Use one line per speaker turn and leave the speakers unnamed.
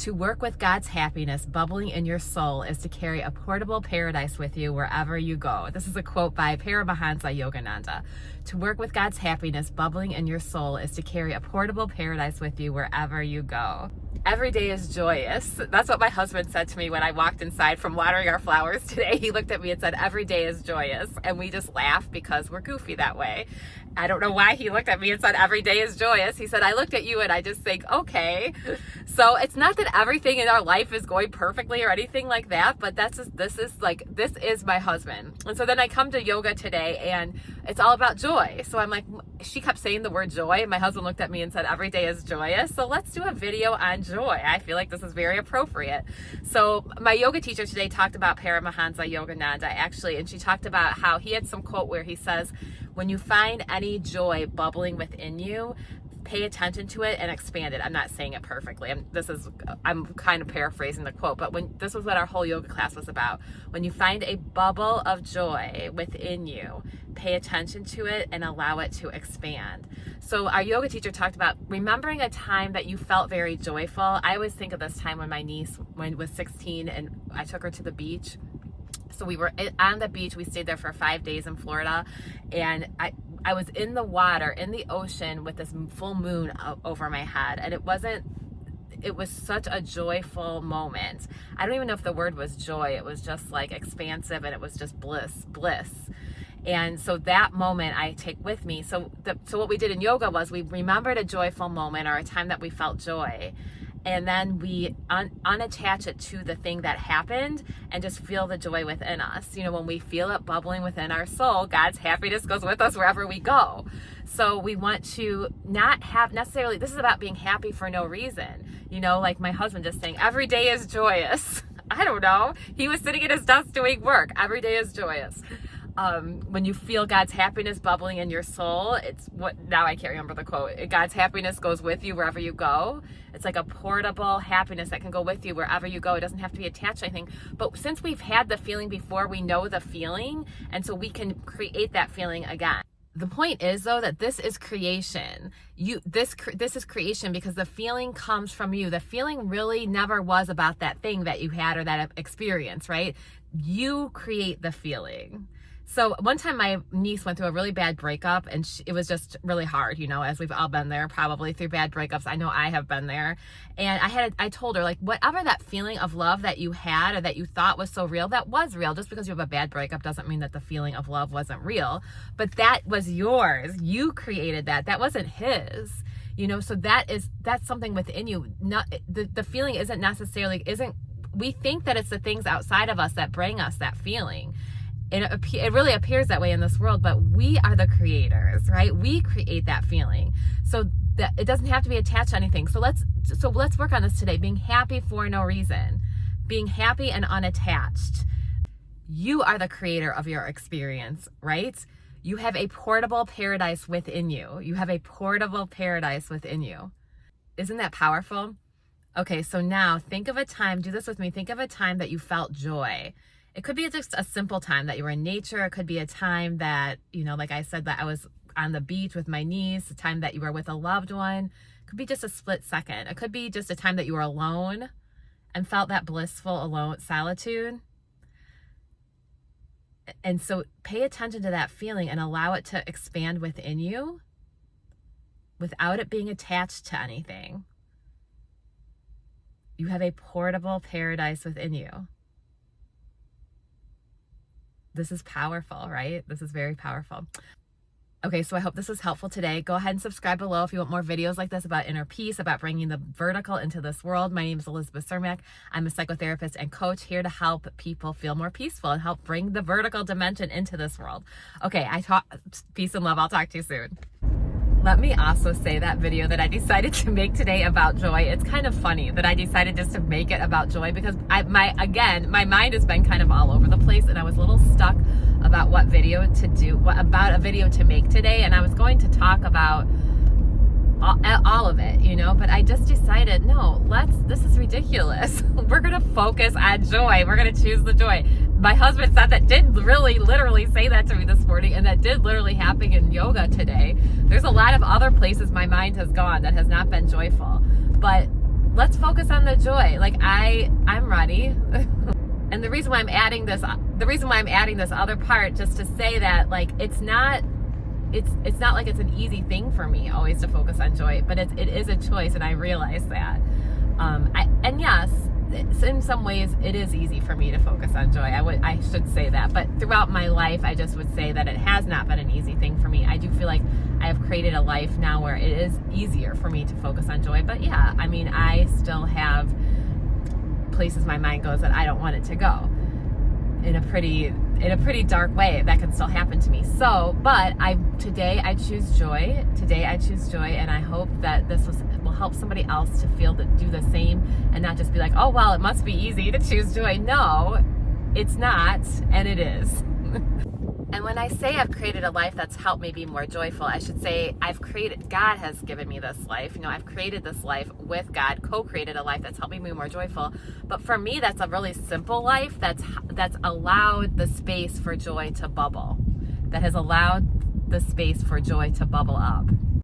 To work with God's happiness bubbling in your soul is to carry a portable paradise with you wherever you go. This is a quote by Paramahansa Yogananda. To work with God's happiness bubbling in your soul is to carry a portable paradise with you wherever you go. Every day is joyous. That's what my husband said to me when I walked inside from watering our flowers today. He looked at me and said, every day is joyous. And we just laughed because we're goofy that way. I don't know why he looked at me and said, every day is joyous. He said, I looked at you and I just think, okay. So it's not that everything in our life is going perfectly or anything like that, but this is my husband. And so then I come to yoga today and it's all about joy. So I'm like, she kept saying the word joy. And my husband looked at me and said, every day is joyous. So let's do a video on joy. I feel like this is very appropriate. So my yoga teacher today talked about Paramahansa Yogananda actually, and she talked about how he had some quote where he says, when you find any joy bubbling within you, pay attention to it and expand it. I'm not saying it perfectly. I'm kind of paraphrasing the quote, but this was what our whole yoga class was about. When you find a bubble of joy within you, pay attention to it and allow it to expand. So our yoga teacher talked about remembering a time that you felt very joyful. I always think of this time when my niece was 16 and I took her to the beach. So we were on the beach. We stayed there for 5 days in Florida, and I was in the water, in the ocean with this full moon over my head, and it was such a joyful moment. I don't even know if the word was joy. It was just like expansive, and it was just bliss. And so that moment I take with me. So what we did in yoga was we remembered a joyful moment or a time that we felt joy. And then we unattach it to the thing that happened and just feel the joy within us. You know, when we feel it bubbling within our soul, God's happiness goes with us wherever we go. So we want to not have necessarily, this is about being happy for no reason. You know, like my husband just saying, every day is joyous. I don't know. He was sitting at his desk doing work. Every day is joyous. When you feel God's happiness bubbling in your soul, now I can't remember the quote. God's happiness goes with you wherever you go. It's like a portable happiness that can go with you wherever you go. It doesn't have to be attached to anything. But since we've had the feeling before, we know the feeling. And so we can create that feeling again. The point is, though, that this is creation. This is creation because the feeling comes from you. The feeling really never was about that thing that you had or that experience, right? You create the feeling. So one time my niece went through a really bad breakup and it was just really hard, you know, as we've all been there, probably through bad breakups. I know I have been there. And I told her, like, whatever that feeling of love that you had or that you thought was so real, that was real. Just because you have a bad breakup doesn't mean that the feeling of love wasn't real, but that was yours. You created that. That wasn't his, you know, so that's something within you. Not the feeling we think that it's the things outside of us that bring us that feeling. It really appears that way in this world, but we are the creators, right? We create that feeling. So that it doesn't have to be attached to anything. So let's work on this today. Being happy for no reason. Being happy and unattached. You are the creator of your experience, right? You have a portable paradise within you. You have a portable paradise within you. Isn't that powerful? Okay, so now think of a time, do this with me. Think of a time that you felt joy. It could be just a simple time that you were in nature. It could be a time that, you know, like I said, that I was on the beach with my niece, a time that you were with a loved one. It could be just a split second. It could be just a time that you were alone and felt that blissful alone solitude. And so pay attention to that feeling and allow it to expand within you without it being attached to anything. You have a portable paradise within you. This is powerful, right? This is very powerful. Okay, so I hope this was helpful today. Go ahead and subscribe below if you want more videos like this about inner peace, about bringing the vertical into this world. My name is Elizabeth Cermak. I'm a psychotherapist and coach here to help people feel more peaceful and help bring the vertical dimension into this world. Okay, peace and love. I'll talk to you soon. Let me also say that video that I decided to make today about joy, it's kind of funny that I decided just to make it about joy because my mind has been kind of all over the place and I was a little stuck about what video to do, about a video to make today, and I was going to talk about all of it, you know, but I just decided, no, this is ridiculous. We're going to focus on joy. We're going to choose the joy. My husband said that did really literally say that to me this morning, and that did literally happen in yoga today. There's a lot of other places my mind has gone that has not been joyful, but let's focus on the joy. Like I'm ready. And the reason why I'm adding this other part, just to say that, like, it's not like it's an easy thing for me always to focus on joy, but it is a choice, and I realize that. And yes, in some ways it is easy for me to focus on joy. I should say that. But throughout my life, I just would say that it has not been an easy thing for me. I do feel like I have created a life now where it is easier for me to focus on joy. But yeah, I mean, I still have places my mind goes that I don't want it to go, in a pretty dark way. That can still happen to me. So, but today I choose joy. Today I choose joy, and I hope that this will help somebody else to do the same, and not just be like, oh well, it must be easy to choose joy. No, it's not, and it is. And when I say I've created a life that's helped me be more joyful, I should say God has given me this life. I've created this life with God, co-created a life that's helped me be more joyful. But for me, that's a really simple life that's allowed the space for joy to bubble. That has allowed the space for joy to bubble up.